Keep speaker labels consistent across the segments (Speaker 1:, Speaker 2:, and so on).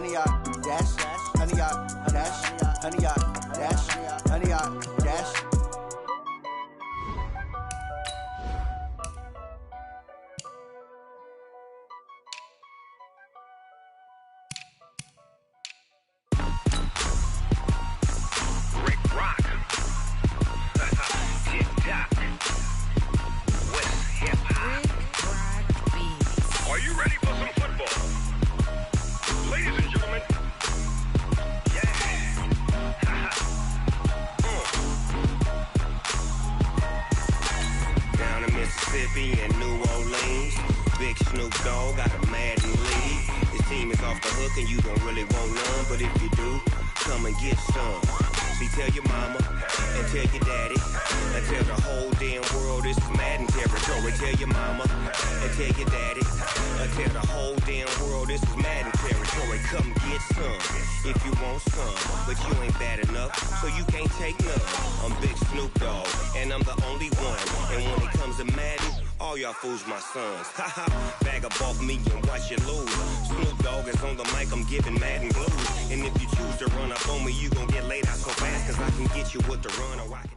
Speaker 1: honey yard, dash, honey yard, dash, honey yard, dash, honey yard, dash.
Speaker 2: And New Orleans, big Snoop Dogg got a Madden lead. His team is off the hook and you don't really want none, but if you do, come and get some. See, tell your mama and tell your daddy and tell the whole damn world this is Madden territory. Tell your mama and tell your daddy and tell the whole damn world this is Madden territory. Come get some if you want some, but you ain't bad enough, so you can't take none. I'm Big Snoop Dogg and I'm the only one, and when it comes to Madden, all y'all fools my sons. Haha, bag up off me and watch you lose. Snoop Dogg is on the mic, I'm giving Madden blues. And if you choose to run up on me, you gon' get laid out so fast, cause I can get you with the run or I can...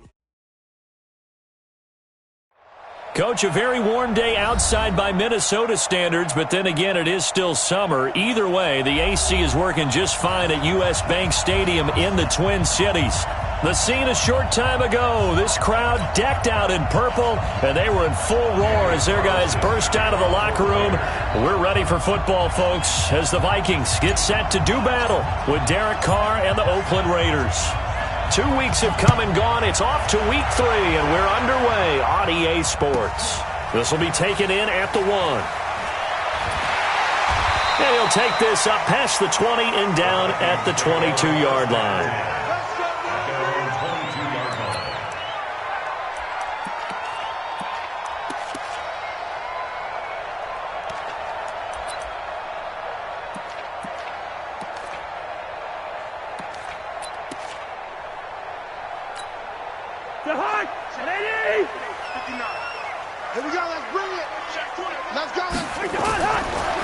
Speaker 3: Coach, a very warm day outside by Minnesota standards, but then again, it is still summer. Either way, the AC is working just fine at U.S. Bank Stadium in the Twin Cities. The scene a short time ago, this crowd decked out in purple, and they were in full roar as their guys burst out of the locker room. We're ready for football, folks, as the Vikings get set to do battle with Derek Carr and the Oakland Raiders. 2 weeks have come and gone. It's off to week 3, and we're underway on EA Sports. This will be taken in at the 1. And he'll take this up past the 20 and down at the 22-yard line.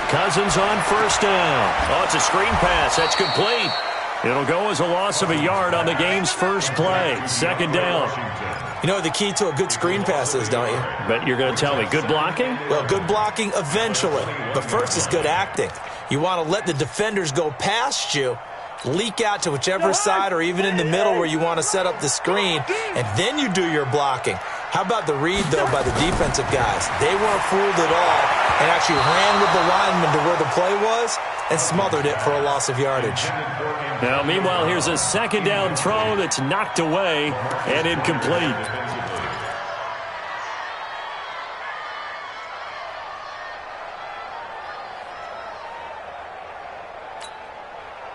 Speaker 3: Cousins on first down. Oh, it's a screen pass. That's complete. It'll go as a loss of a yard on the game's first play. Second down.
Speaker 4: You know what the key to a good screen pass is, don't you?
Speaker 3: Bet you're going to tell me. Good blocking?
Speaker 4: Well, good blocking eventually. But first is good acting. You want to let the defenders go past you, leak out to whichever side or even in the middle where you want to set up the screen, and then you do your blocking. How about the read, though, by the defensive guys? They weren't fooled at all and actually ran with the lineman to where the play was and smothered it for a loss of yardage.
Speaker 3: Now, meanwhile, here's a second down throw that's knocked away and incomplete.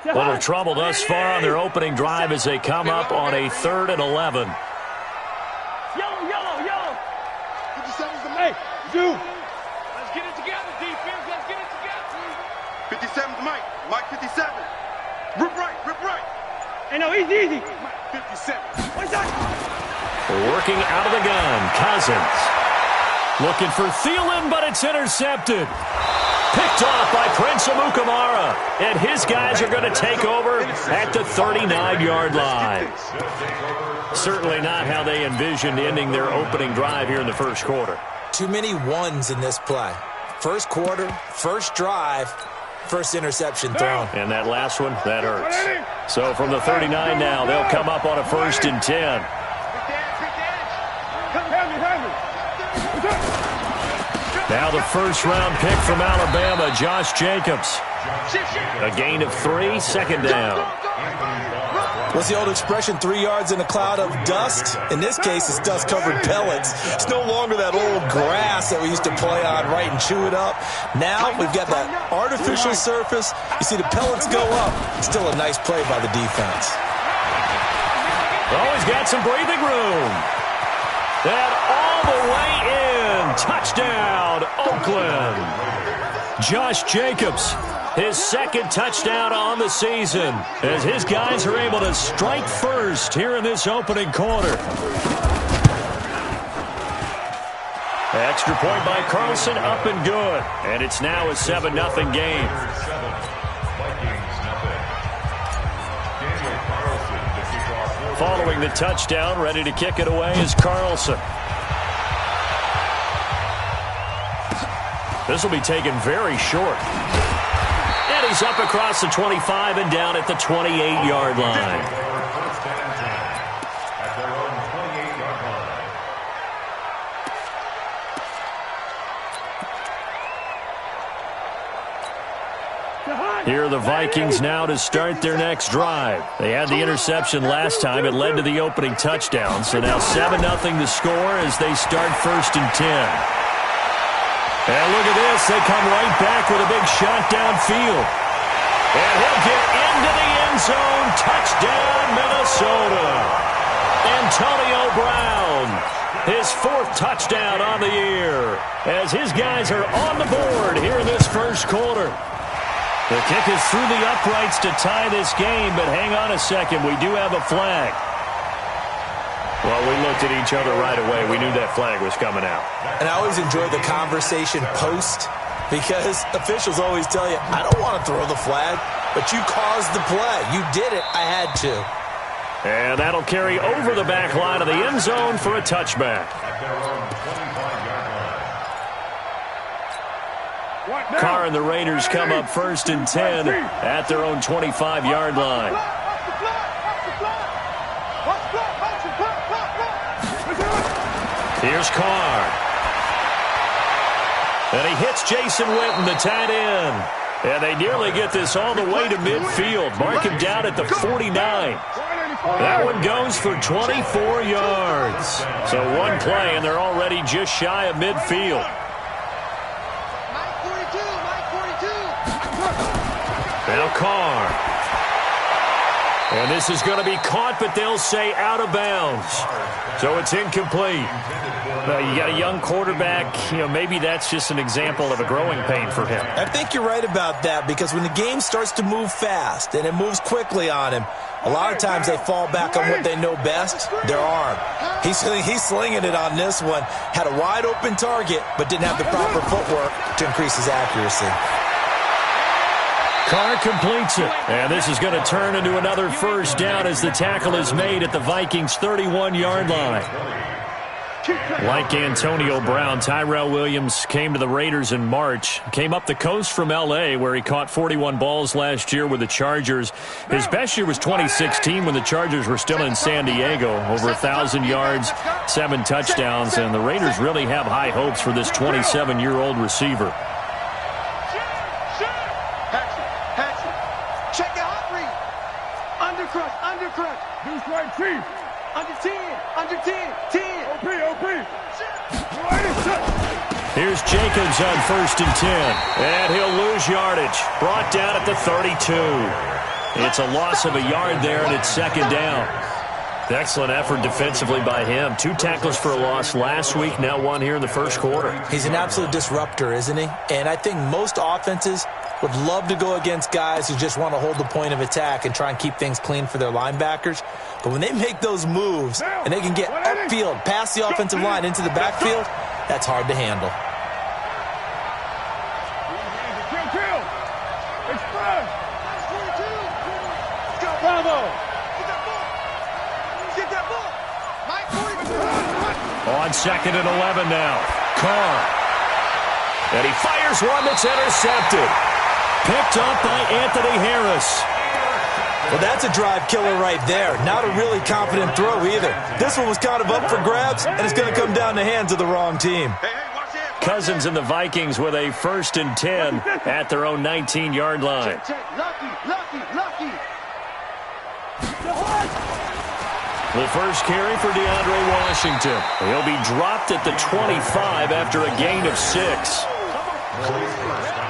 Speaker 3: Little trouble thus far on their opening drive as they come up on a 3rd and 11.
Speaker 5: Yellow. 57's the Mike. Let's get it together, defense. Let's get it together.
Speaker 6: 57's Mike. Mike 57. Rip right.
Speaker 5: Hey, no, easy.
Speaker 6: Mike 57.
Speaker 5: What's that?
Speaker 3: Working out of the gun, Cousins. Looking for Thielen, but it's intercepted. Picked off by Prince Amukamara. And his guys are going to take over at the 39-yard line. Certainly not how they envisioned ending their opening drive here in the first quarter.
Speaker 4: Too many ones in this play. First quarter, first drive, first interception thrown.
Speaker 3: And that last one, that hurts. So from the 39 now, they'll come up on a 1st and 10. Now the first-round pick from Alabama, Josh Jacobs. A gain of 3, second down.
Speaker 4: What's the old expression, 3 yards in a cloud of dust? In this case, it's dust-covered pellets. It's no longer that old grass that we used to play on, right, and chew it up. Now we've got that artificial surface. You see the pellets go up. Still a nice play by the defense.
Speaker 3: Oh, he's got some breathing room. That all the way in. Touchdown, Oakland. Josh Jacobs, his 2nd touchdown on the season, as his guys are able to strike first here in this opening quarter. Extra point by Carlson, up and good. And it's now a 7-0 game. following the touchdown. Ready to kick it away is Carlson. This will be taken very short. And he's up across the 25 and down at the 28-yard line. Here are the Vikings now to start their next drive. They had the interception last time. It led to the opening touchdown. So now 7-0 to score as they start 1st and 10. And look at this. They come right back with a big shot downfield. And he'll get into the end zone. Touchdown, Minnesota. Antonio Brown. His 4th touchdown on the year as his guys are on the board here in this first quarter. The kick is through the uprights to tie this game, but hang on a second. We do have a flag. Well, we looked at each other right away. We knew that flag was coming out.
Speaker 4: And I always enjoy the conversation post because officials always tell you, I don't want to throw the flag, but you caused the play. You did it. I had to.
Speaker 3: And that'll carry over the back line of the end zone for a touchback. Carr and the Raiders come up 1st and 10 at their own 25-yard line. Here's Carr. And he hits Jason Witten, the tight end. And they nearly get this all the way to midfield. Mark him down at the 49. That one goes for 24 yards. So one play, and they're already just shy of midfield. Now Carr. And this is going to be caught, but they'll say out of bounds. So it's incomplete. You got a young quarterback. Maybe that's just an example of a growing pain for him.
Speaker 4: I think you're right about that because when the game starts to move fast and it moves quickly on him, a lot of times they fall back on what they know best, their arm. He's slinging it on this one. Had a wide open target, but didn't have the proper footwork to increase his accuracy.
Speaker 3: Carr completes it. And this is going to turn into another first down as the tackle is made at the Vikings' 31-yard line. Like Antonio Brown, Tyrell Williams came to the Raiders in March. Came up the coast from L.A., where he caught 41 balls last year with the Chargers. His best year was 2016 when the Chargers were still in San Diego. Over 1,000 yards, 7 touchdowns, and the Raiders really have high hopes for this 27-year-old receiver.
Speaker 5: Check the hot read. Undercrush. Deuce right, chief. Under 10. 10. OP.
Speaker 3: Here's Jacobs on 1st and 10. And he'll lose yardage. Brought down at the 32. It's a loss of a yard there, and it's 2nd down. Excellent effort defensively by him. 2 tackles for a loss last week, now 1 here in the first quarter.
Speaker 4: He's an absolute disruptor, isn't he? And I think most offenses would love to go against guys who just want to hold the point of attack and try and keep things clean for their linebackers. But when they make those moves and they can get upfield, past the offensive line into the backfield, that's hard to handle.
Speaker 3: On 2nd and 11 now. Carr. And he fires one that's intercepted. Picked up by Anthony Harris.
Speaker 4: Well, that's a drive killer right there. Not a really confident throw either. This one was kind of up for grabs, and it's going to come down the hands of the wrong team.
Speaker 3: Cousins and the Vikings with a 1st and 10 at their own 19-yard line.
Speaker 5: Lucky.
Speaker 3: The first carry for DeAndre Washington. He'll be dropped at the 25 after a gain of 6.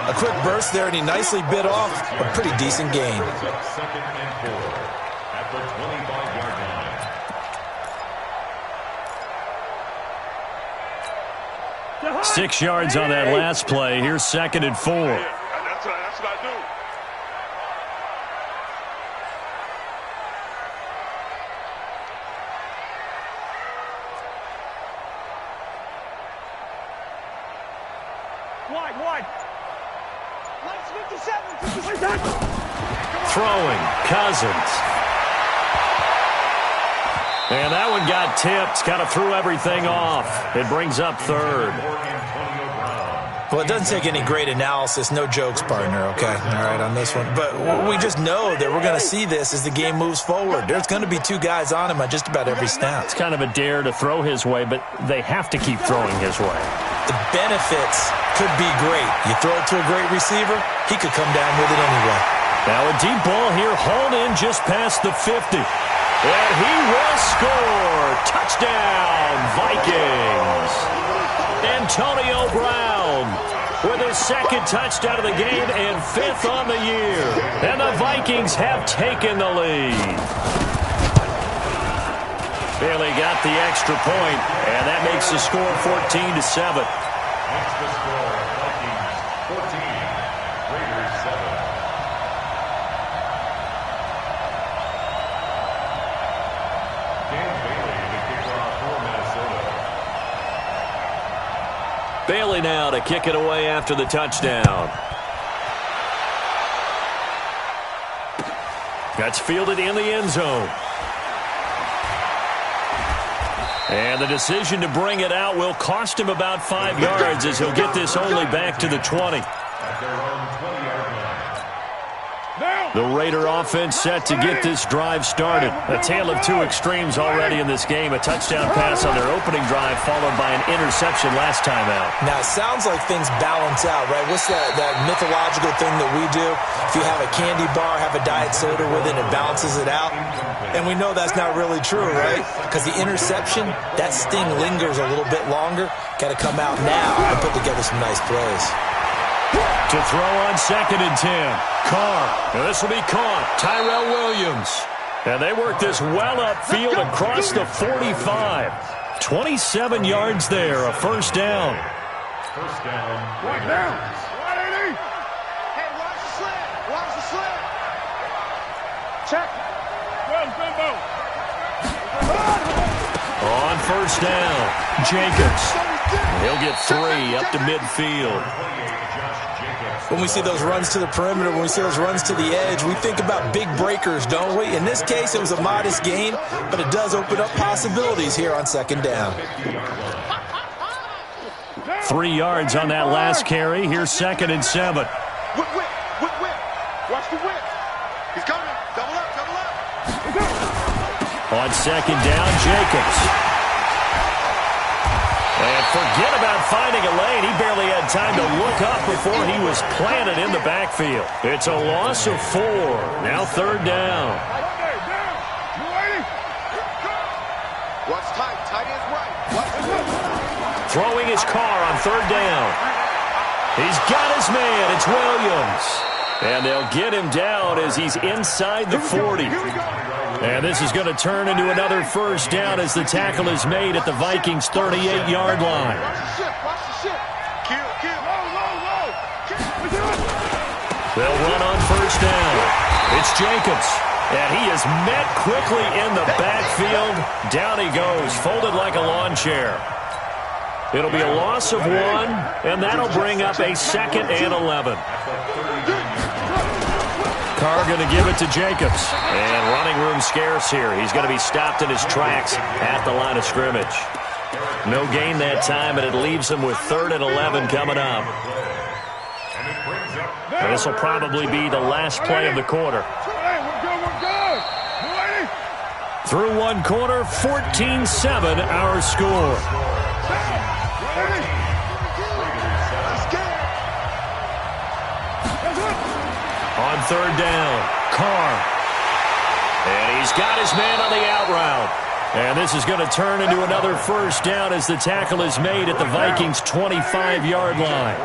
Speaker 4: A quick burst there, and he nicely bit off a pretty decent gain.
Speaker 3: 6 yards on that last play. Here's 2nd and 4.
Speaker 6: That's what I do.
Speaker 5: Wide. 57.
Speaker 3: Throwing, Cousins. And that one got tipped, kind of threw everything off. It brings up third.
Speaker 4: Well, it doesn't take any great analysis. No jokes, partner, okay? All right, on this one. But we just know that we're going to see this as the game moves forward. There's going to be two guys on him on just about every snap.
Speaker 3: It's kind of a dare to throw his way, but they have to keep throwing his way.
Speaker 4: The benefits could be great. You throw it to a great receiver, he could come down with it anyway.
Speaker 3: Now a deep ball here, hauled in just past the 50. And he will score. Touchdown, Vikings. Antonio Brown with his second touchdown of the game and 5th on the year. And the Vikings have taken the lead. Bailey got the extra point, and that makes the score 14-7.
Speaker 7: Makes the score Vikings 14, Raiders 7.
Speaker 3: Bailey now to kick it away after the touchdown. That's fielded in the end zone. And the decision to bring it out will cost him about 5 yards as he'll get this only back to the 20.
Speaker 7: At their own 20-yard line.
Speaker 3: The Raider offense set to get this drive started. A tale of two extremes already in this game. A touchdown pass on their opening drive followed by an interception last time out.
Speaker 4: Now, it sounds like things balance out, right? What's that mythological thing that we do? If you have a candy bar, have a diet soda with it, it balances it out. And we know that's not really true, right? Because the interception, that sting lingers a little bit longer. Got to come out now and put together some nice plays.
Speaker 3: To throw on 2nd and 10. Carr. Now this will be caught. Tyrell Williams. And they work this well upfield across the 45. 27 yards there, a first down.
Speaker 7: First down.
Speaker 5: Right down. Hey, watch the slant. Watch the slant. Check. Well, Bimbo.
Speaker 3: On first down, Jacobs. He'll get 3 up to midfield.
Speaker 4: When we see those runs to the perimeter, when we see those runs to the edge, we think about big breakers, don't we? In this case, it was a modest gain, but it does open up possibilities here on 2nd down.
Speaker 3: 3 yards on that last carry. Here's 2nd and 7.
Speaker 6: Whip. Watch the whip. He's coming. Double up.
Speaker 3: On 2nd down, Jacobs. And forget about finding a lane. He barely had time to look up before he was planted in the backfield. It's a loss of 4. Now 3rd down.
Speaker 6: Watch tight. Tight ends right. Watch.
Speaker 3: Throwing his car on 3rd down. He's got his man. It's Williams. And they'll get him down as he's inside the 40. And this is going to turn into another first down as the tackle is made at the Vikings' 38-yard line.
Speaker 6: Watch the ship. Kill.
Speaker 3: They'll run on first down. It's Jacobs. And he is met quickly in the backfield. Down he goes, folded like a lawn chair. It'll be a loss of 1, and that'll bring up a 2nd and 11. Carr going to give it to Jacobs. And running room scarce here. He's going to be stopped in his tracks at the line of scrimmage. No gain that time, and it leaves him with 3rd and 11 coming up. And this will probably be the last play of the quarter. Through 1 quarter, 14-7 our score. On 3rd down, Carr. And he's got his man on the out route. And this is going to turn into another first down as the tackle is made at the Vikings' 25-yard line.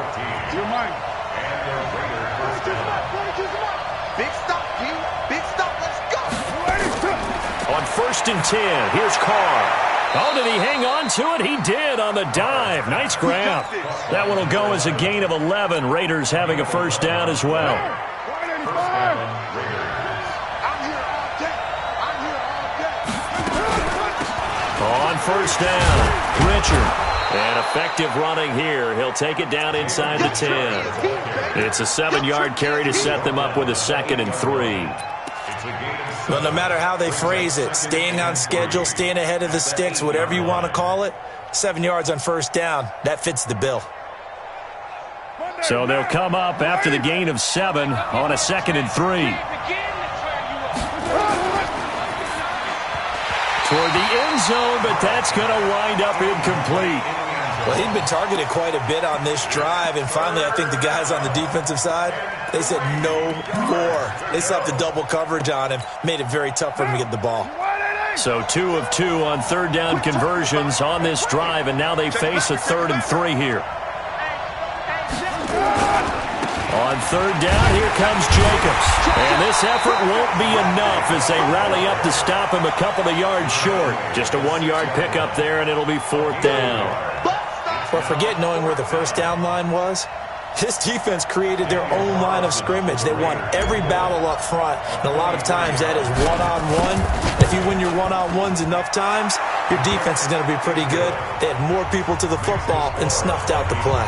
Speaker 6: Big stop, G. Big stop. Let's go.
Speaker 3: On 1st and 10, here's Carr. Oh, did he hang on to it? He did on the dive. Nice grab. That one will go as a gain of 11. Raiders having a first down as well. On first down, Richard. And effective running here. He'll take it down inside the 10. It's a 7-yard carry to set them up with a 2nd and 3.
Speaker 4: Well, no matter how they phrase it, staying on schedule, staying ahead of the sticks, whatever you want to call it, 7 yards on first down, that fits the bill.
Speaker 3: So they'll come up after the gain of 7 on a 2nd and 3. Toward the end zone, but that's going to wind up incomplete.
Speaker 4: Well, he'd been targeted quite a bit on this drive, and finally I think the guys on the defensive side, they said no more. They slapped the double coverage on him, made it very tough for him to get the ball.
Speaker 3: So 2 of 2 on third down conversions on this drive, and now they face a 3rd and 3 here. On third down, here comes Jacobs. And this effort won't be enough as they rally up to stop him a couple of yards short. Just a 1-yard pickup there, and it'll be 4th down.
Speaker 4: Well, forget knowing where the first down line was. This defense created their own line of scrimmage. They won every battle up front, and a lot of times that is one-on-one. If you win your one-on-ones enough times, your defense is going to be pretty good. They had more people to the football and snuffed out the play.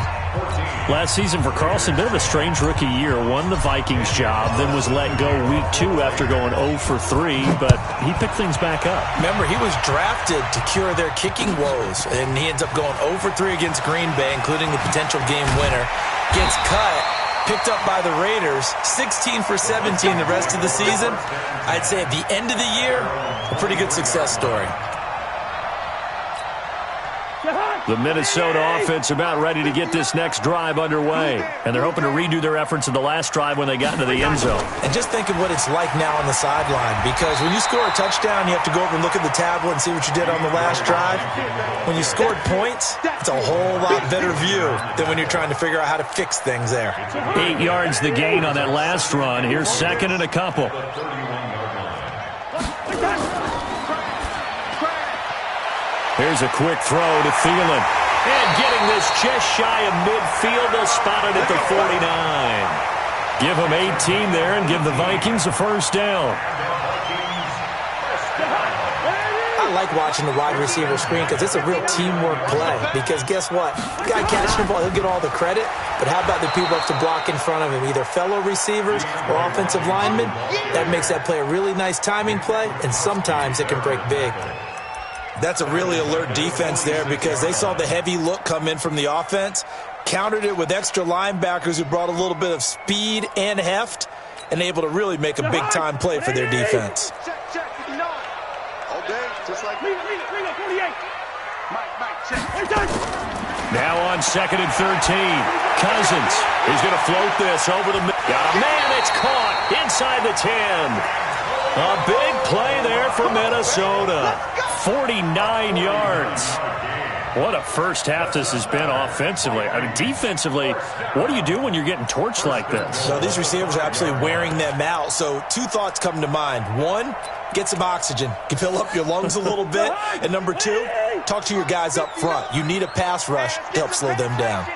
Speaker 3: Last season for Carlson, bit of a strange rookie year. Won the Vikings job, then was let go week 2 after going 0 for 3, but he picked things back up.
Speaker 4: Remember, he was drafted to cure their kicking woes, and he ends up going 0 for 3 against Green Bay, including the potential game winner. Gets cut, picked up by the Raiders, 16 for 17 the rest of the season. I'd say at the end of the year, a pretty good success story.
Speaker 3: The Minnesota offense about ready to get this next drive underway. And they're hoping to redo their efforts in the last drive when they got into the end zone.
Speaker 4: And just think of what it's like now on the sideline, because when you score a touchdown, you have to go over and look at the tablet and see what you did on the last drive. When you scored points, it's a whole lot better view than when you're trying to figure out how to fix things there.
Speaker 3: 8 yards the gain on that last run. Here's 2nd and a couple. Here's a quick throw to Thielen. And getting this just shy of midfield, they'll spot it at the 49. Give them 18 there and give the Vikings a first down.
Speaker 4: I like watching the wide receiver screen because it's a real teamwork play. Because guess what? The guy catching the ball, he'll get all the credit. But how about the people who have to block in front of him, either fellow receivers or offensive linemen? That makes that play a really nice timing play, and sometimes it can break big. That's a really alert defense there because they saw the heavy look come in from the offense, countered it with extra linebackers who brought a little bit of speed and heft, and able to really make a big-time play for their defense.
Speaker 3: Now on 2nd and 13. Cousins. He's going to float this over the middle. Got a man, it's caught inside the 10. A big play there for Minnesota. 49 yards. What a first half this has been offensively. I mean, defensively, what do you do when you're getting torched like this?
Speaker 4: So these receivers are absolutely wearing them out. So 2 thoughts come to mind. 1, get some oxygen. You fill up your lungs a little bit. And number 2, talk to your guys up front. You need a pass rush to help slow them down.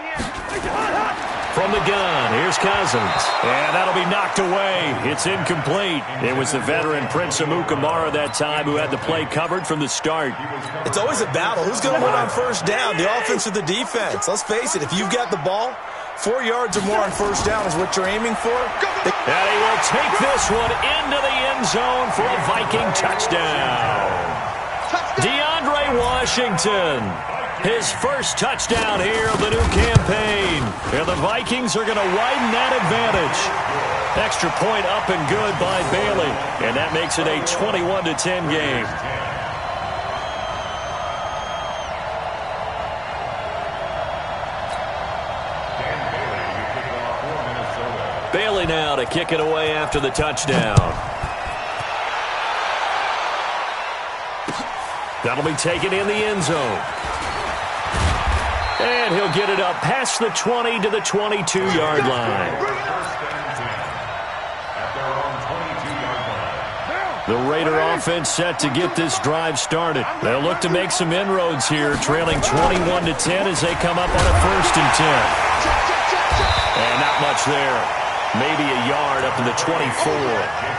Speaker 3: From the gun, here's Cousins. And that'll be knocked away. It's incomplete. It was the veteran Prince Amukamara that time who had the play covered from the start.
Speaker 4: It's always a battle. Who's going to win on first down, the offense or the defense? Let's face it, if you've got the ball, 4 yards or more on first down is what you're aiming for.
Speaker 3: And he will take this one into the end zone for a Viking touchdown. DeAndre Washington. His first touchdown here of the new campaign. And the Vikings are going to widen that advantage. Extra point up and good by Bailey. And that makes it a 21-10 game. Bailey now to kick it away after the touchdown. That'll be taken in the end zone. And he'll get it up past the 20 to the 22-yard line. The Raider offense set to get this drive started. They'll look to make some inroads here, trailing 21-10 as they come up on a 1st and 10. And not much there. Maybe a yard up to the 24.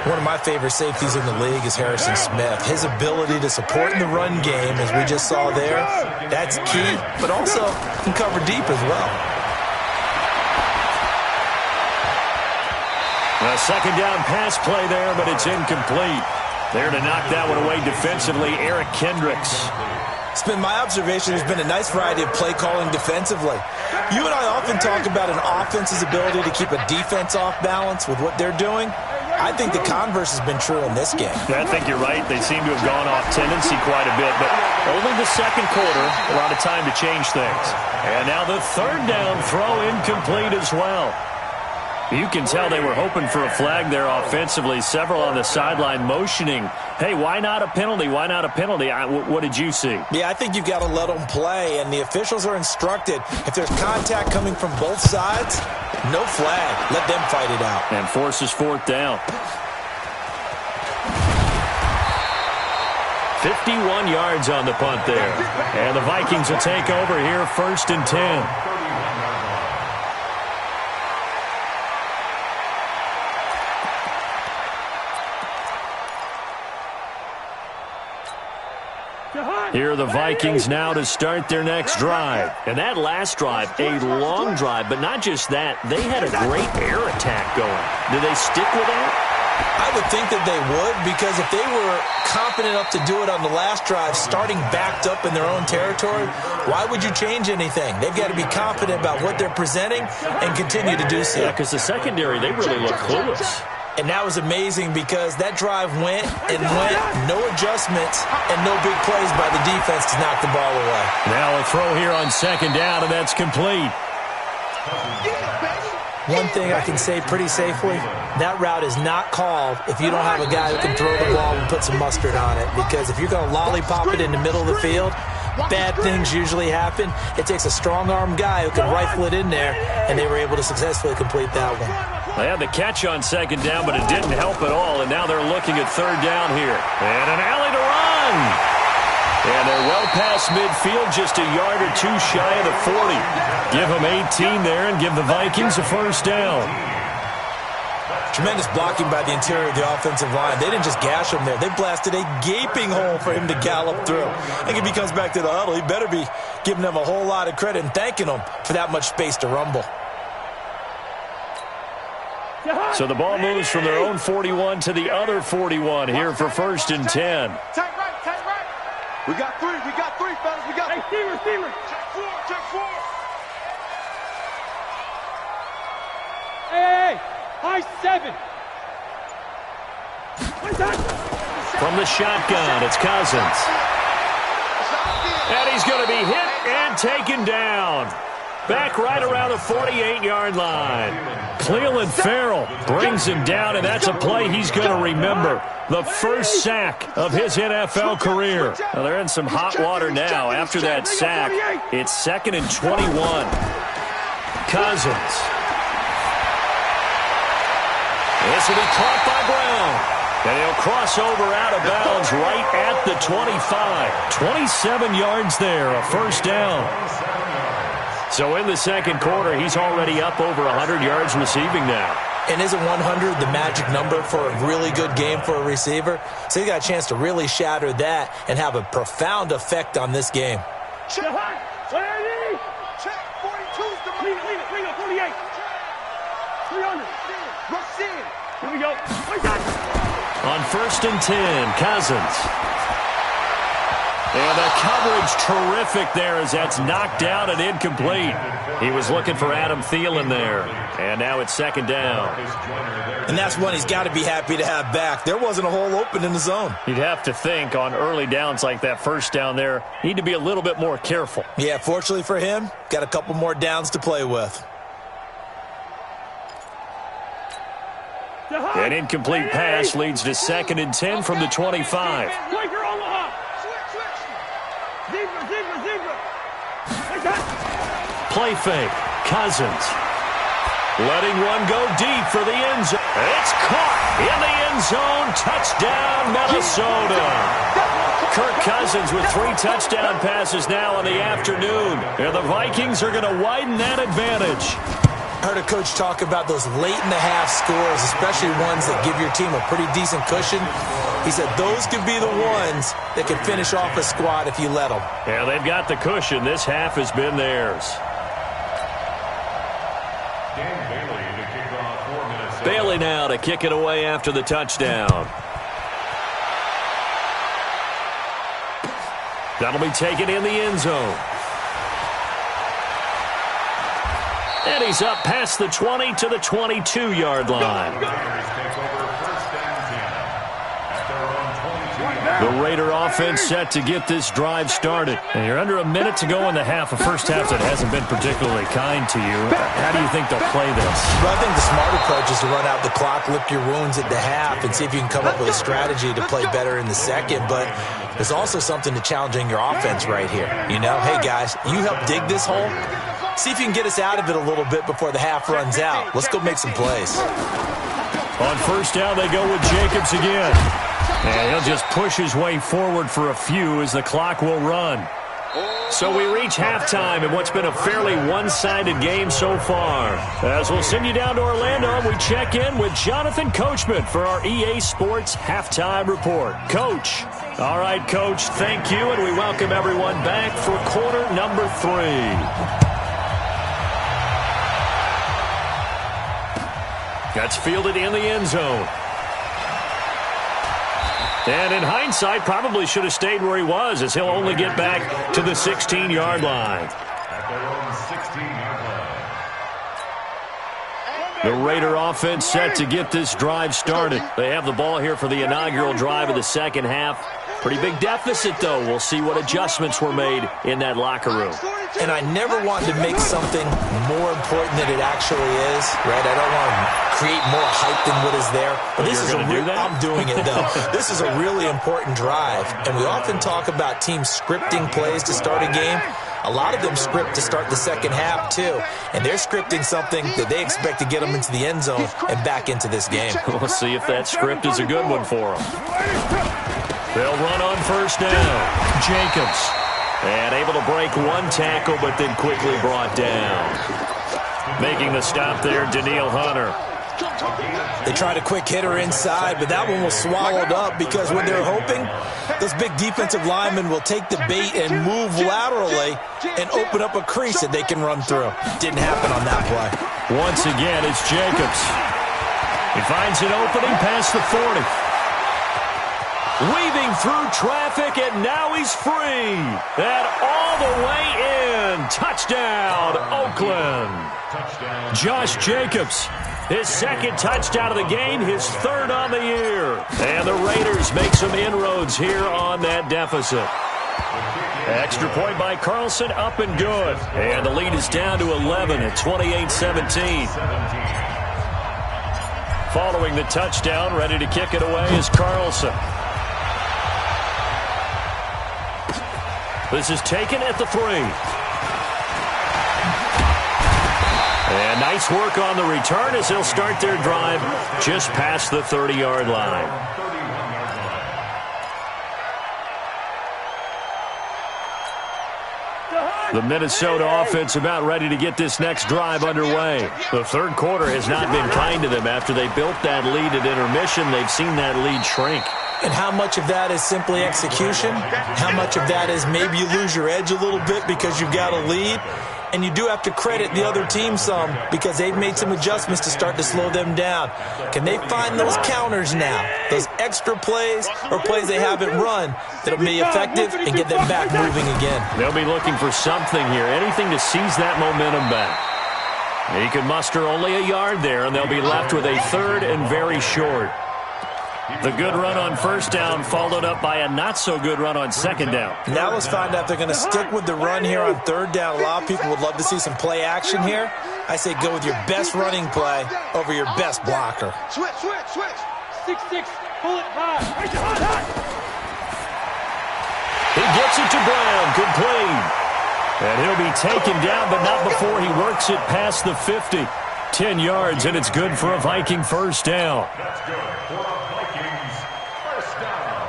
Speaker 4: One of my favorite safeties in the league is Harrison Smith. His ability to support in the run game, as we just saw there, that's key, but also can cover deep as well.
Speaker 3: A second down pass play there, but it's incomplete. There to knock that one away defensively, Eric Kendricks.
Speaker 4: It's been my observation there's been a nice variety of play calling defensively. You and I often talk about an offense's ability to keep a defense off balance with what they're doing. I think the converse has been true in this game.
Speaker 3: I think you're right. They seem to have gone off tendency quite a bit, but only the second quarter, a lot of time to change things. And now the third down throw incomplete as well. You can tell they were hoping for a flag there offensively. Several on the sideline motioning, hey, why not a penalty? Why not a penalty? What did you see?
Speaker 4: Yeah, I think you've got to let them play, and the officials are instructed. If there's contact coming from both sides, no flag. Let them fight it out.
Speaker 3: And forces fourth down. 51 yards on the punt there. And the Vikings will take over here, 1st and 10. Here are the Vikings now to start their next drive. And that last drive, a long drive, but not just that. They had a great air attack going. Do they stick with that?
Speaker 4: I would think that they would, because if they were confident enough to do it on the last drive, starting backed up in their own territory, why would you change anything? They've got to be confident about what they're presenting and continue to do so.
Speaker 3: Yeah, because the secondary, they really look clueless.
Speaker 4: And that was amazing because that drive went and went, no adjustments and no big plays by the defense to knock the ball away.
Speaker 3: Now a throw here on second down, and that's complete.
Speaker 4: One thing I can say pretty safely, that route is not called if you don't have a guy who can throw the ball and put some mustard on it. Because if you're going to lollipop it in the middle of the field, bad things usually happen. It takes a strong-arm guy who can rifle it in there, and they were able to successfully complete that one.
Speaker 3: They had the catch on second down, but it didn't help at all, and now they're looking at third down here. And an alley to run. And they're well past midfield, just a yard or two shy of the 40. Give them 18 there and give the Vikings a first down.
Speaker 4: Tremendous blocking by the interior of the offensive line. They didn't just gash him there. They blasted a gaping hole for him to gallop through. I think if he comes back to the huddle, he better be giving them a whole lot of credit and thanking them for that much space to rumble.
Speaker 3: So the ball moves from their own 41 to the other 41 here for 1st and 10.
Speaker 5: Tight right. We got three, fellas. We got Steamer. Check four. Hey, high 7.
Speaker 3: From the shotgun, it's Cousins. And he's going to be hit and taken down. Back right around the 48-yard line. Cleveland Farrell brings him down, and that's a play he's going to remember. The first sack of his NFL career. Now, they're in some hot water now. After that sack, it's 2nd and 21. Cousins. This will be caught by Brown. And he'll cross over out of bounds right at the 25. 27 yards there, a first down. So in the second quarter, he's already up over 100 yards receiving now.
Speaker 4: And isn't 100 the magic number for a really good game for a receiver? So he got a chance to really shatter that and have a profound effect on this game.
Speaker 5: Check. 42's the lead it, 48. 300. Rush in. Here we go.
Speaker 3: On 1st and 10, Cousins. And the coverage terrific there as that's knocked down and incomplete. He was looking for Adam Thielen there. And now it's 2nd down.
Speaker 4: And that's one he's got to be happy to have back. There wasn't a hole open in the zone.
Speaker 3: You'd have to think on early downs like that first down there, need to be a little bit more careful.
Speaker 4: Yeah, fortunately for him, got a couple more downs to play with.
Speaker 3: An incomplete pass leads to 2nd and 10 from the 25. Play fake. Cousins. Letting one go deep for the end zone. It's caught in the end zone. Touchdown, Minnesota. Kirk Cousins with 3 touchdown passes now in the afternoon. And the Vikings are going to widen that advantage.
Speaker 4: I heard a coach talk about those late-in-the-half scores, especially ones that give your team a pretty decent cushion. He said those could be the ones that can finish off a squad if you let them.
Speaker 3: Yeah, they've got the cushion. This half has been theirs.
Speaker 7: Dan Bailey to kick off for Minnesota.
Speaker 3: Bailey now to kick it away after the touchdown. That'll be taken in the end zone. And he's up past the 20 to the 22-yard line. The Raider offense set to get this drive started. And you're under a minute to go in the half. A first half that hasn't been particularly kind to you. How do you think they'll play this?
Speaker 4: Well, I think the smart approach is to run out the clock, lick your wounds at the half, and see if you can come up with a strategy to play better in the second. But there's also something to challenging your offense right here. You know, hey, guys, you help dig this hole. See if you can get us out of it a little bit before the half runs out. Let's go make some plays.
Speaker 3: On first down, they go with Jacobs again. And he'll just push his way forward for a few as the clock will run. So we reach halftime in what's been a fairly one-sided game so far. As we'll send you down to Orlando, and we check in with Jonathan Coachman for our EA Sports Halftime Report. Coach. All right, Coach, thank you, and we welcome everyone back for quarter number 3. That's fielded in the end zone. And in hindsight, probably should have stayed where he was, as he'll only get back to the 16-yard line.
Speaker 7: At their own 16-yard line.
Speaker 3: The Raider offense set to get this drive started. They have the ball here for the inaugural drive of the second half. Pretty big deficit, though. We'll see what adjustments were made in that locker room.
Speaker 4: And I never want to make something more important than it actually is, right? I don't want to create more hype than what is there. But this is I'm doing it, though. This is a really important drive. And we often talk about teams scripting plays to start a game. A lot of them script to start the second half, too. And they're scripting something that they expect to get them into the end zone and back into this game.
Speaker 3: We'll see if that script is a good one for them. They'll run on first down. Jacobs. And able to break one tackle, but then quickly brought down. Making the stop there, Daniil Hunter.
Speaker 4: They tried a quick hitter inside, but that one was swallowed up because when they're hoping, those big defensive linemen will take the bait and move laterally and open up a crease that they can run through. Didn't happen on that play.
Speaker 3: Once again, it's Jacobs. He finds an opening past the 40. Weaving through traffic, and now he's free. And all the way in. Touchdown, Oakland.
Speaker 7: Touchdown.
Speaker 3: Josh Jacobs, his second touchdown of the game, his third on the year. And the Raiders make some inroads here on that deficit. Extra point by Carlson, up and good. And the lead is down to 11 at 28-17. Following the touchdown, ready to kick it away is Carlson. This is taken at the 3. And nice work on the return as they'll start their drive just past the 30-yard line. The Minnesota offense about ready to get this next drive underway. The third quarter has not been kind to them. After they built that lead at intermission, they've seen that lead shrink.
Speaker 4: And how much of that is simply execution? How much of that is maybe you lose your edge a little bit because you've got a lead? And you do have to credit the other team some because they've made some adjustments to start to slow them down. Can they find those counters now, those extra plays or plays they haven't run that'll be effective and get them back moving again?
Speaker 3: They'll be looking for something here, anything to seize that momentum back. He can muster only a yard there, and they'll be left with a third and very short. The good run on first down followed up by a not-so-good run on second down.
Speaker 4: Now let's find out if they're going to stick with the run here on third down. A lot of people would love to see some play action here. I say go with your best running play over your best blocker.
Speaker 5: Switch. 6-6, pull it high.
Speaker 3: He gets it to Brown, complete. And he'll be taken down, but not before he works it past the 50. 10 yards, and it's good for a Viking first down.
Speaker 7: That's good for a Vikings first down.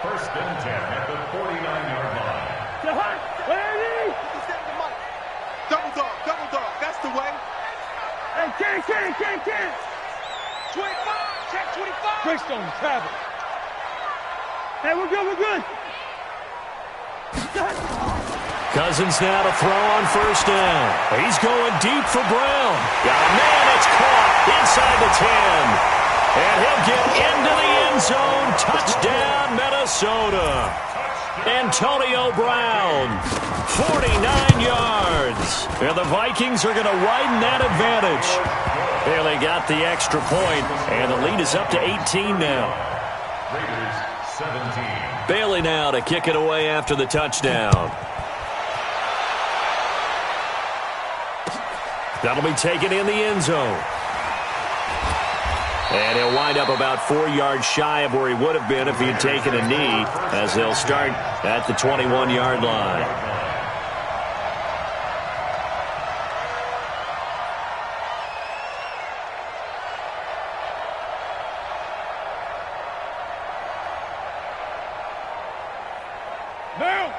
Speaker 7: First and 10 at the 49-yard line.
Speaker 6: Double dog, that's the way.
Speaker 5: Hey, Ken.
Speaker 6: 25, check 25.
Speaker 5: Greystone, travel. Hey, we're good.
Speaker 3: Cousins now to throw on first down. He's going deep for Brown. Got a man, it's caught. inside the 10. And he'll get into the end zone. Touchdown, Minnesota. Antonio Brown, 49 yards. And the Vikings are going to widen that advantage. There they got the extra point, and the lead is up to 18 now.
Speaker 7: Raiders 17.
Speaker 3: Bailey now to kick it away after the touchdown. That'll be taken in the end zone. And he'll wind up about 4 yards shy of where he would have been if he had taken a knee, as they'll start at the 21-yard line.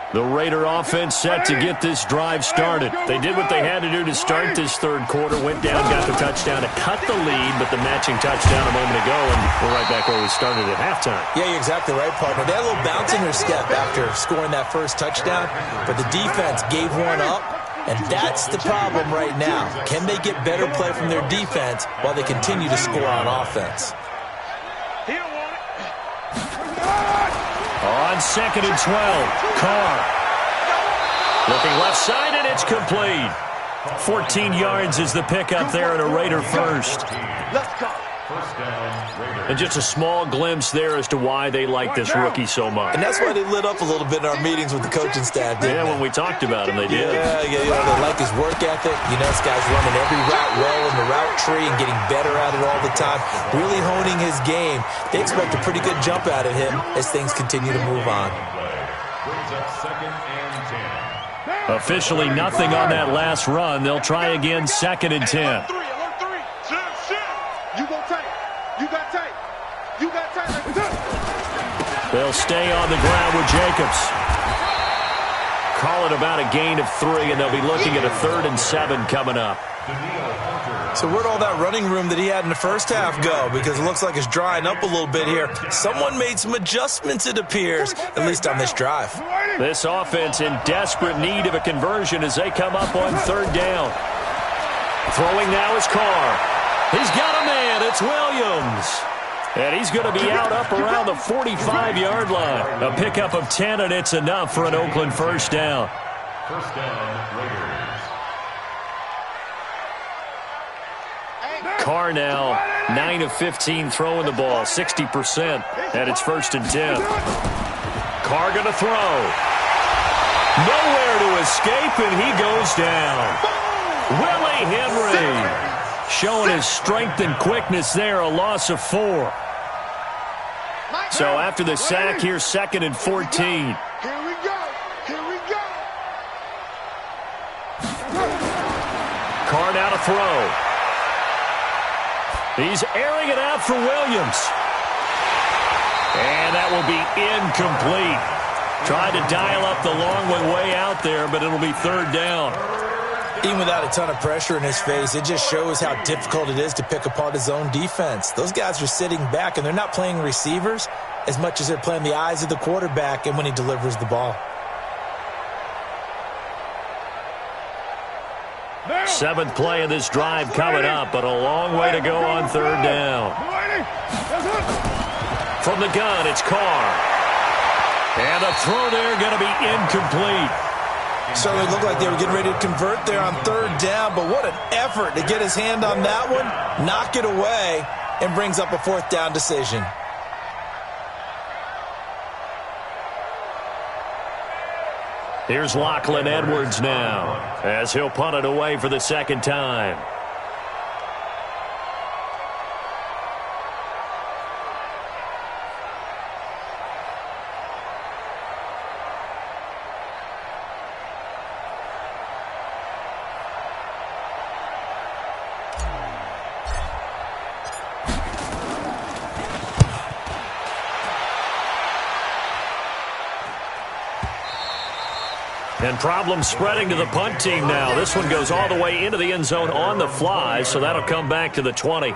Speaker 3: The Raider offense set to get this drive started. They did what they had to do to start this third quarter, went down, got the touchdown to cut the lead, but the matching touchdown a moment ago, and we're right back where we started at halftime.
Speaker 4: Yeah, you're exactly right, partner. They had a little bounce in their step after scoring that first touchdown, but the defense gave one up, and that's the problem right now. Can they get better play from their defense while they continue to score on offense?
Speaker 3: On 2nd and 12, Carr. Looking left side, and it's complete. 14 yards is the pickup there, and a Raider first.
Speaker 6: Let's go.
Speaker 7: First down, Raiders.
Speaker 3: And just a small glimpse there as to why they like this rookie so much.
Speaker 4: And that's why they lit up a little bit in our meetings with the coaching staff, didn't they?
Speaker 3: When we talked about him, they did.
Speaker 4: Yeah, you know, they like his work ethic. You know, this guy's running every route well in the route tree and getting better at it all the time, really honing his game. They expect a pretty good jump out of him as things continue to move on.
Speaker 7: Brings up 2nd and 10.
Speaker 3: Officially nothing on that last run. They'll try again, 2nd and 10.
Speaker 6: Alert three. You go tight. You got tight. You got tight.
Speaker 3: They'll stay on the ground with Jacobs. Call it about a gain of 3, and they'll be looking at a 3rd and 7 coming up.
Speaker 4: So where'd all that running room that he had in the first half go? Because it looks like it's drying up a little bit here. Someone made some adjustments, it appears, at least on this drive.
Speaker 3: This offense in desperate need of a conversion as they come up on 3rd down. Throwing now is Carr. He's got a man. It's Williams. And he's going to be out up around the 45-yard line. A pickup of 10, and it's enough for an Oakland first down.
Speaker 7: First down, Raiders.
Speaker 3: Carr now 9 of 15 throwing the ball, 60%, and it's 1st and 10. Carr going to throw. Nowhere to escape, and he goes down. Willie Henry showing his strength and quickness there, a loss of 4. So after the sack, here's 2nd and 14.
Speaker 6: Here we go.
Speaker 3: Carr now to throw. He's airing it out for Williams. And that will be incomplete. Tried to dial up the long way out there, but it'll be 3rd down.
Speaker 4: Even without a ton of pressure in his face, it just shows how difficult it is to pick apart his own defense. Those guys are sitting back, and they're not playing receivers as much as they're playing the eyes of the quarterback and when he delivers the ball.
Speaker 3: 7th play of this drive coming up, but a long way to go on 3rd down. From the gun, it's Carr. And the throw there going to be incomplete.
Speaker 4: Certainly looked like they were getting ready to convert there on 3rd down, but what an effort to get his hand on that one, knock it away, and brings up a 4th down decision.
Speaker 3: Here's Lachlan Edwards now, as he'll punt it away for the 2nd time. And problems spreading to the punt team now. This one goes all the way into the end zone on the fly, so that'll come back to the 20.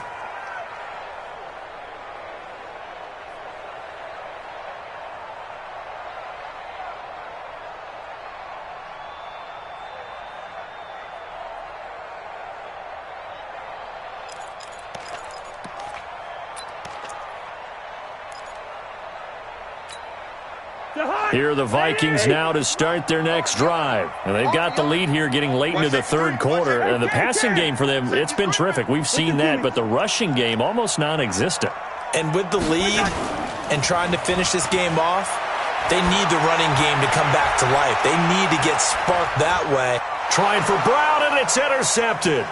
Speaker 3: Here are the Vikings now to start their next drive. And they've got the lead here getting late into the third quarter. And the passing game for them, it's been terrific. We've seen that, but the rushing game almost non-existent.
Speaker 4: And with the lead and trying to finish this game off, they need the running game to come back to life. They need to get sparked that way.
Speaker 3: Trying for Brown, and it's intercepted.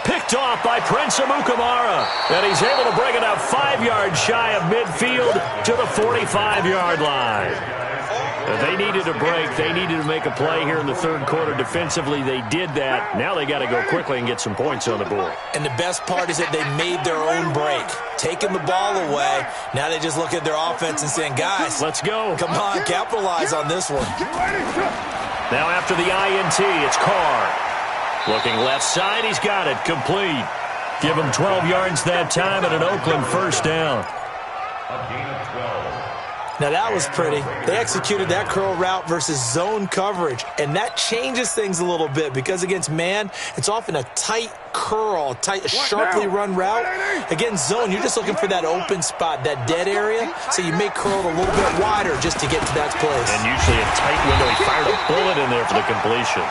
Speaker 3: Picked off by Prince Amukamara. And he's able to bring it up 5 yards shy of midfield to the 45-yard line. They needed a break. They needed to make a play here in the third quarter. Defensively, they did that. Now they got to go quickly and get some points on the board.
Speaker 4: And the best part is that they made their own break. Taking the ball away. Now they just look at their offense and saying, guys,
Speaker 3: let's go.
Speaker 4: Come on, capitalize on this one.
Speaker 3: Now after the INT, it's Carr. Looking left side, he's got it. Complete. Give him 12 yards that time and an Oakland first down.
Speaker 7: A gain of 12.
Speaker 4: Now that was pretty. They executed that curl route versus zone coverage, and that changes things a little bit because against man, it's often a tight curl, sharply run route. Against zone, you're just looking for that open spot, that dead area, so you may curl it a little bit wider just to get to that place.
Speaker 3: And usually a tight window. He fired a bullet in there for the completion.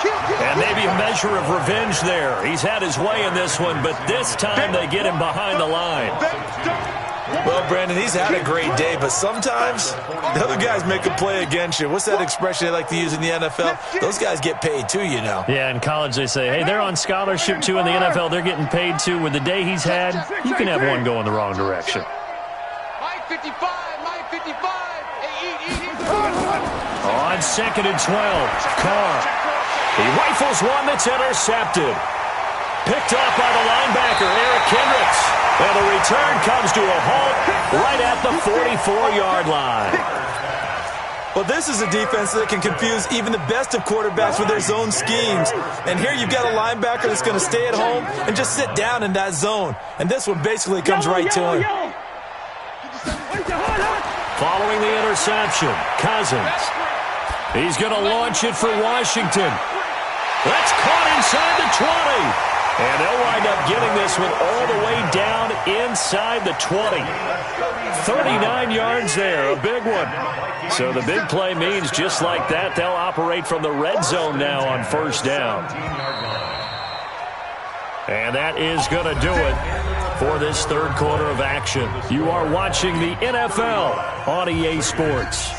Speaker 3: And maybe a measure of revenge there. He's had his way in this one, but this time they get him behind the line.
Speaker 4: Well, Brandon, he's had a great day, but sometimes the other guys make a play against you. What's that expression they like to use in the NFL? Those guys get paid too, you know.
Speaker 3: Yeah, in college they say, hey, they're on scholarship too. In the NFL, they're getting paid too. With the day he's had, you can have one go in the wrong direction.
Speaker 5: Mike 55, Mike 55. Hey,
Speaker 3: On 2nd and 12, Carr. He rifles one that's intercepted. Picked off by the linebacker, Eric Kendricks. And the return comes to a halt right at the 44-yard line.
Speaker 4: Well, this is a defense that can confuse even the best of quarterbacks with their zone schemes. And here you've got a linebacker that's going to stay at home and just sit down in that zone. And this one basically comes right to him.
Speaker 3: Following the interception, Cousins. He's going to launch it for Washington. That's caught inside the 20. And they'll wind up getting this one all the way down inside the 20. 39 yards there, a big one. So the big play means just like that, they'll operate from the red zone now on first down. And that is going to do it for this third quarter of action. You are watching the NFL on EA Sports.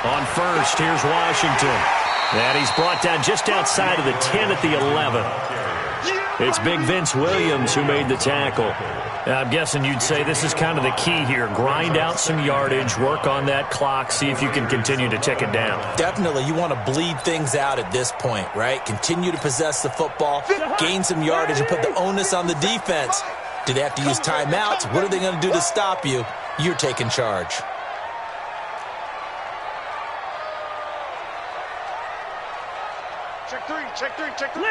Speaker 3: On first, here's Washington. And he's brought down just outside of the 10 at the 11. It's Big Vince Williams who made the tackle. I'm guessing you'd say this is kind of the key here. Grind out some yardage, work on that clock, see if you can continue to tick it down.
Speaker 4: Definitely. You want to bleed things out at this point, right? Continue to possess the football, gain some yardage, and put the onus on the defense. Do they have to use timeouts? What are they going to do to stop you? You're taking charge.
Speaker 6: Check three.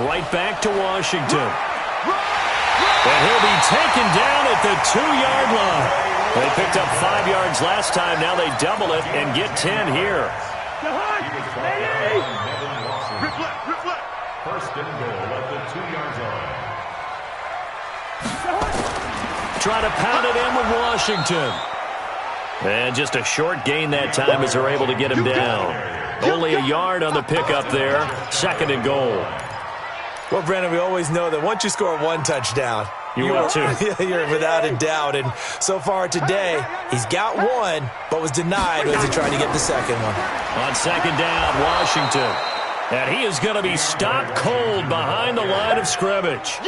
Speaker 3: Right back to Washington. And he'll be taken down at the 2-yard line. They picked up 5 yards last time. Now they double it and get 10 here.
Speaker 7: First and goal at the 2-yard line.
Speaker 3: Try to pound it in with Washington. And just a short gain that time as they're able to get him down. Only a yard on the pickup there. 2nd and goal.
Speaker 4: Well, Brandon, we always know that once you score one touchdown,
Speaker 3: you're
Speaker 4: without a doubt. And so far today, he's got one, but was denied as he tried to get the second one.
Speaker 3: On 2nd down, Washington. And he is going to be stopped cold behind the line of scrimmage.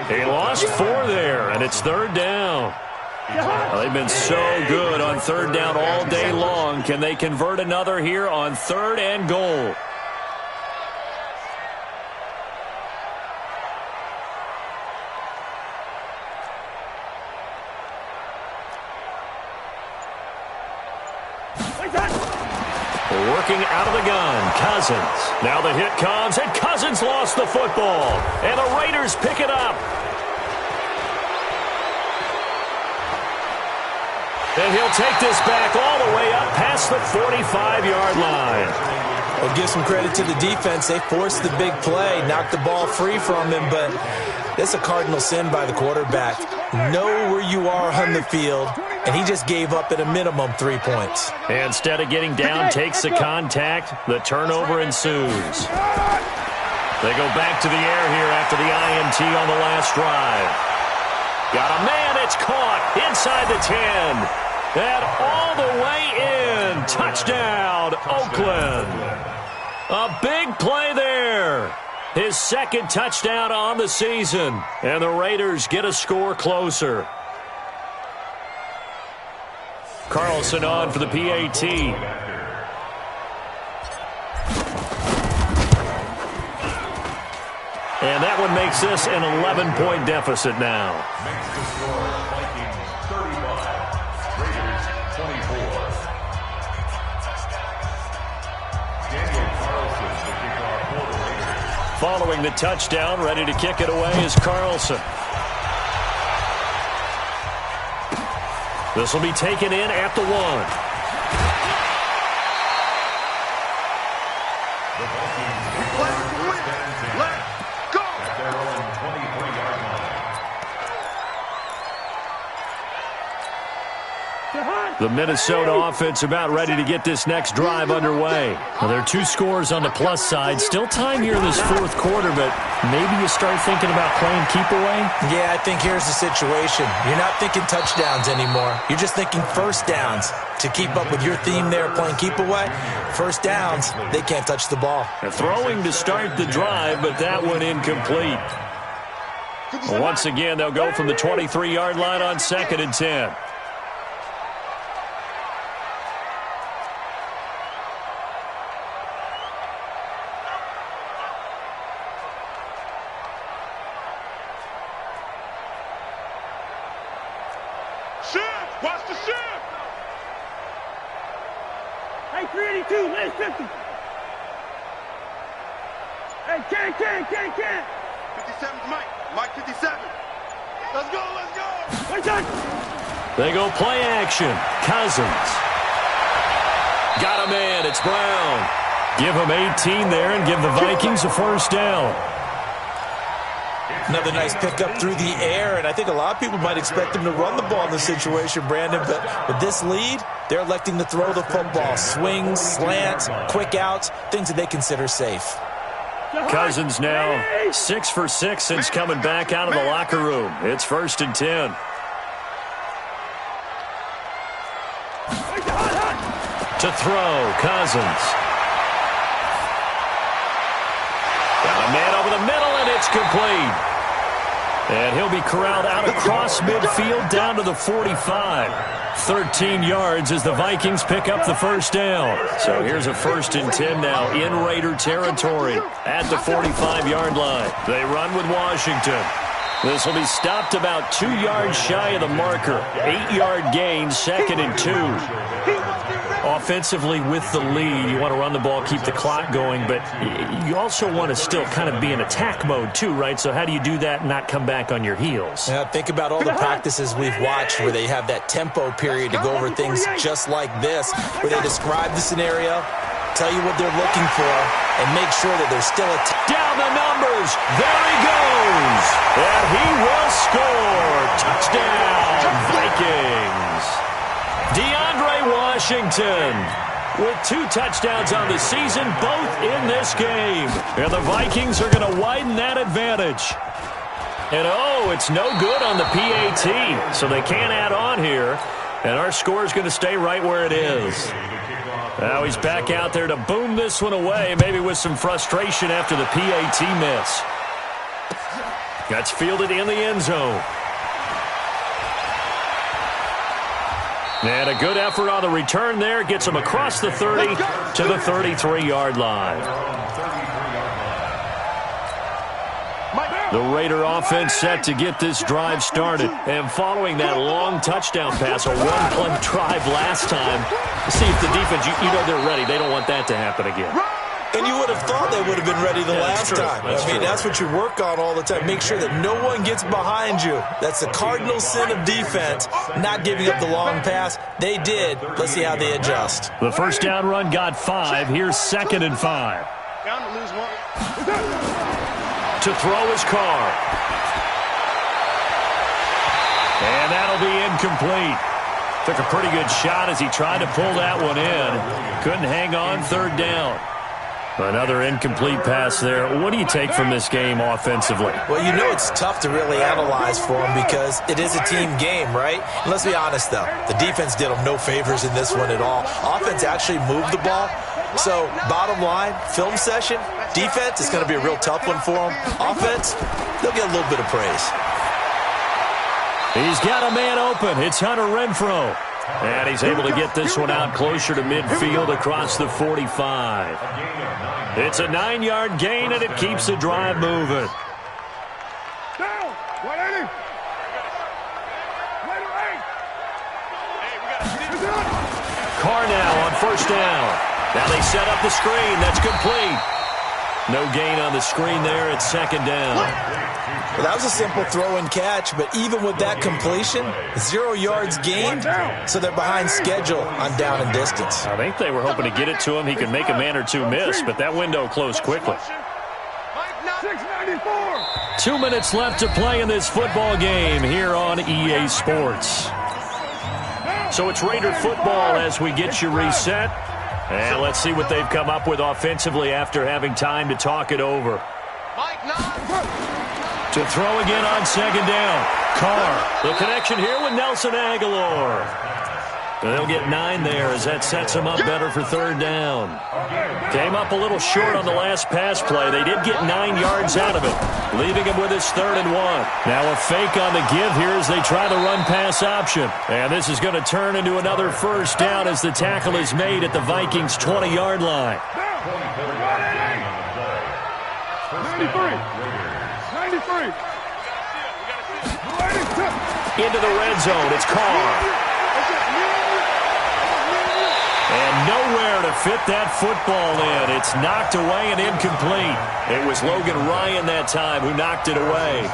Speaker 3: He lost 4 there, and it's 3rd down. Well, they've been so good on 3rd down all day long. Can they convert another here on 3rd and goal? Working out of the gun, Cousins. Now the hit comes, and Cousins lost the football. And the Raiders pick it up. And he'll take this back all the way up past the 45-yard line.
Speaker 4: Well, give some credit to the defense. They forced the big play, knocked the ball free from him, but that's a cardinal sin by the quarterback. Know where you are on the field, and he just gave up at a minimum 3 points.
Speaker 3: Instead of getting down, takes the contact. The turnover ensues. They go back to the air here after the INT on the last drive. Got a man, it's caught inside the 10. And all the way in. Touchdown, Oakland. A big play there. His second touchdown on the season. And the Raiders get a score closer. Carlson on for the PAT. And that one makes this an 11-point deficit now.
Speaker 7: Makes the score Vikings 35, Raiders 24. Daniel Carlson, the kickoff for the Raiders.
Speaker 3: Following the touchdown, ready to kick it away is Carlson. This will be taken in at the 1.
Speaker 7: The Vikings
Speaker 6: Play to win. Let's go.
Speaker 7: at their own 23-yard line.
Speaker 3: The Minnesota offense about ready to get this next drive underway. Well, there are 2 scores on the plus side. Still time here in this fourth quarter, but maybe you start thinking about playing keep away?
Speaker 4: Yeah, I think here's the situation. You're not thinking touchdowns anymore. You're just thinking first downs. To keep up with your theme there, playing keep away, first downs, they can't touch the ball.
Speaker 3: Throwing to start the drive, but that one incomplete. Once again, they'll go from the 23-yard line on 2nd and 10.
Speaker 6: Shift. Watch the shift.
Speaker 5: Hey, 382, let's 50. Hey, can't.
Speaker 6: 57's Mike. Mike 57. Let's go.
Speaker 5: Wait, touch.
Speaker 3: They go play action. Cousins. Got a man. It's Brown. Give him 18 there and give the Vikings a first down.
Speaker 4: Another nice pickup through the air, and I think a lot of people might expect them to run the ball in this situation, Brandon, but with this lead, they're electing to throw the football. Swings, slants, quick outs, things that they consider safe.
Speaker 3: Cousins now 6 for 6 since coming back out of the locker room. It's 1st and 10. To throw, Cousins. Got a man over the middle, and it's complete. And he'll be corralled out across midfield down to the 45. 13 yards as the Vikings pick up the first down. So here's a 1st and 10 now in Raider territory at the 45-yard line. They run with Washington. This will be stopped about 2 yards shy of the marker. 8-yard gain, 2nd and 2. Offensively with the lead, you want to run the ball, keep the clock going, but you also want to still kind of be in attack mode too, right? So how do you do that and not come back on your heels?
Speaker 4: Yeah, think about all the practices we've watched where they have that tempo period to go over things just like this, where they describe the scenario, tell you what they're looking for, and make sure that there's still a...
Speaker 3: Down the numbers. There he goes. And he will score. Touchdown, Vikings. DeAndre Washington with 2 touchdowns on the season, both in this game. And the Vikings are going to widen that advantage. And, it's no good on the PAT, so they can't add on here. And our score is going to stay right where it is. Now he's back out there to boom this one away, maybe with some frustration after the PAT miss. That's fielded in the end zone. And a good effort on the return there. Gets him across the 30 to the 33-yard line. The Raider offense set to get this drive started. And following that long touchdown pass, a one-play drive last time, see if the defense, you know they're ready. They don't want that to happen again.
Speaker 4: And you would have thought they would have been ready the last time. I mean, that's what you work on all the time. Make sure that no one gets behind you. That's the cardinal sin of defense, not giving up the long pass. They did. Let's see how they adjust.
Speaker 3: The first down run got 5. Here's 2nd and 5.
Speaker 6: Bound to lose one.
Speaker 3: To throw his car. And that'll be incomplete. Took a pretty good shot as he tried to pull that one in. Couldn't hang on, 3rd down. Another incomplete pass there. What do you take from this game offensively?
Speaker 4: Well, you know it's tough to really analyze for them because it is a team game, right? And let's be honest, though. The defense did them no favors in this one at all. Offense actually moved the ball. So, bottom line, film session, defense is going to be a real tough one for them. Offense, they'll get a little bit of praise.
Speaker 3: He's got a man open. It's Hunter Renfrow. And he's able to get this one out closer to midfield across the 45. It's a 9-yard gain, and it keeps the drive moving.
Speaker 5: Down. 180.
Speaker 3: Carr now on 1st down. Now they set up the screen. That's complete. No gain on the screen there at 2nd down.
Speaker 4: Well, that was a simple throw and catch, but even with that completion, 0 yards gained, so they're behind schedule on down and distance.
Speaker 3: I think they were hoping to get it to him. He could make a man or two miss, but that window closed quickly.
Speaker 5: 694.
Speaker 3: 2 minutes left to play in this football game here on EA Sports. So it's Raider football as we get you reset. And let's see what they've come up with offensively after having time to talk it over. To throw again on 2nd down. Carr. The connection here with Nelson Aguilar. They'll get 9 there as that sets them up better for 3rd down. Came up a little short on the last pass play. They did get 9 yards out of it, leaving him with his 3rd and 1. Now a fake on the give here as they try the run-pass option. And this is going to turn into another 1st down as the tackle is made at the Vikings' 20-yard line.
Speaker 5: 93. 93.
Speaker 3: Into the red zone. It's Carr. And nowhere to fit that football in. It's knocked away and incomplete. It was Logan Ryan that time who knocked it away.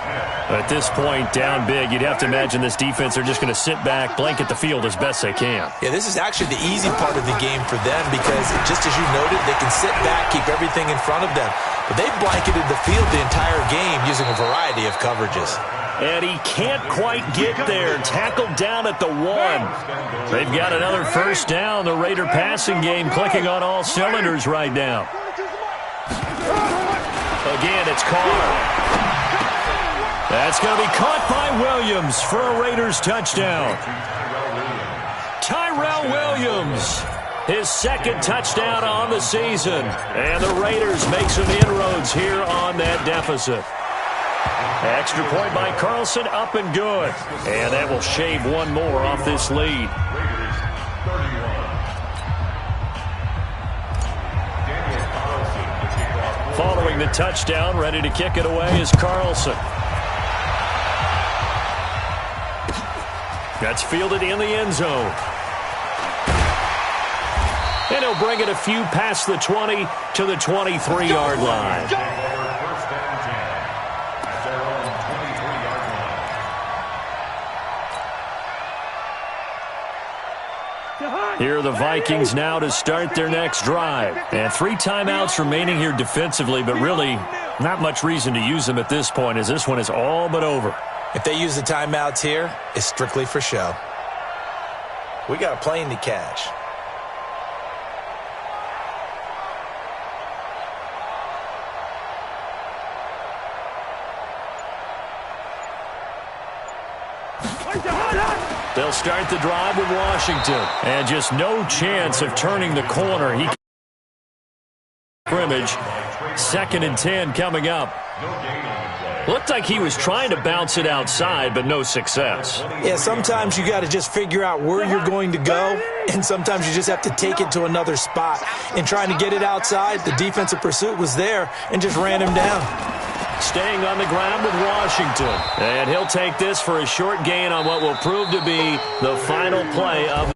Speaker 3: At this point, down big, you'd have to imagine this defense are just going to sit back, blanket the field as best they can.
Speaker 4: Yeah, this is actually the easy part of the game for them because, just as you noted, they can sit back, keep everything in front of them. But they've blanketed the field the entire game using a variety of coverages.
Speaker 3: And he can't quite get there. Tackled down at the 1. They've got another 1st down. The Raider passing game clicking on all cylinders right now. Again, it's Carr. That's going to be caught by Williams for a Raiders touchdown. Tyrell Williams, his 2nd touchdown on the season. And the Raiders make some inroads here on that deficit. Extra point by Carlson, up and good. And that will shave 1 more off this lead. Following the touchdown, ready to kick it away is Carlson. That's fielded in the end zone. And he'll bring it a few past the 20 to the 23-yard line. Here are the Vikings now to start their next drive. And 3 timeouts remaining here defensively, but really not much reason to use them at this point as this one is all but over.
Speaker 4: If they use the timeouts here, it's strictly for show. We got a plane to catch.
Speaker 3: They'll start the drive with Washington. And just no chance of turning the corner. He scrimmage. 2nd and 10 coming up. Looked like he was trying to bounce it outside, but no success.
Speaker 4: Yeah, sometimes you got to just figure out where you're going to go, and sometimes you just have to take it to another spot. And trying to get it outside, the defensive pursuit was there and just ran him down.
Speaker 3: Staying on the ground with Washington. And he'll take this for a short gain on what will prove to be the final play of